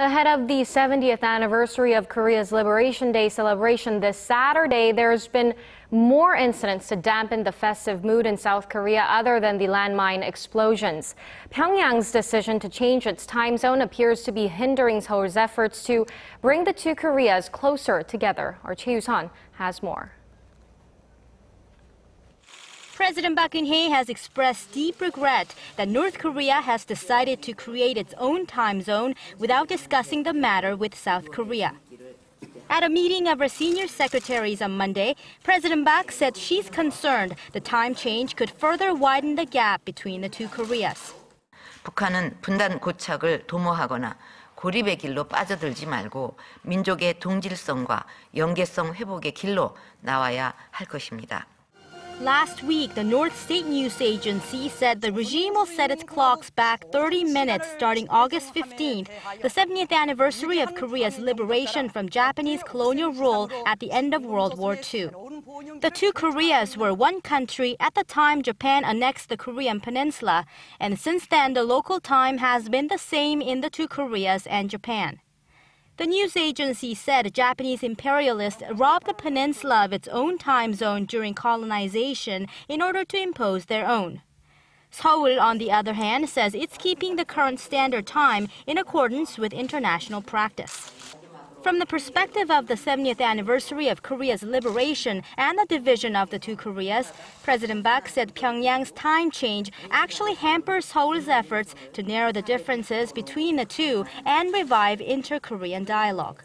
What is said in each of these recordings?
Ahead of the 70th anniversary of Korea's Liberation Day celebration this Saturday, there's been more incidents to dampen the festive mood in South Korea other than the landmine explosions. Pyongyang's decision to change its time zone appears to be hindering Seoul's efforts to bring the two Koreas closer together. Our Choi You has more. President Park Geun has expressed deep regret that North Korea has decided to create its own time zone without discussing the matter with South Korea. At a meeting of her senior secretaries on Monday, President Park said she's concerned the time change could further widen the gap between the two Koreas. 북한은 분단 고착을 도모하거나 고립의 길로 빠져들지 말고 민족의 동질성과 연계성 회복의 길로 나와야 할 것입니다. Last week, the North State News Agency said the regime will set its clocks back 30 minutes starting August 15th, the 70th anniversary of Korea's liberation from Japanese colonial rule at the end of World War II. The two Koreas were one country at the time Japan annexed the Korean peninsula, and since then the local time has been the same in the two Koreas and Japan. The news agency said Japanese imperialists robbed the peninsula of its own time zone during colonization in order to impose their own. Seoul, on the other hand, says it's keeping the current standard time in accordance with international practice. From the perspective of the 70th anniversary of Korea's liberation and the division of the two Koreas, President Park said Pyongyang's time change actually hampers Seoul's efforts to narrow the differences between the two and revive inter-Korean dialogue.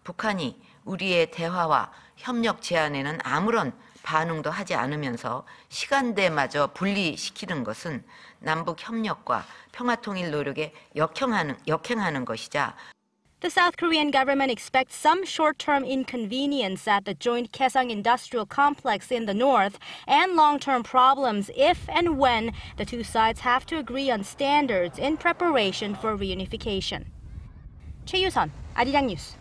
북한이 우리의 대화와 협력 제안에는 아무런 반응도 하지 않으면서 시간대마저 분리시키는 것은 남북 협력과 평화통일 노력에 역행하는 것이자 The South Korean government expects some short-term inconvenience at the joint Kaesong industrial complex in the north and long-term problems if and when the two sides have to agree on standards in preparation for reunification. Choi You, Arirang News.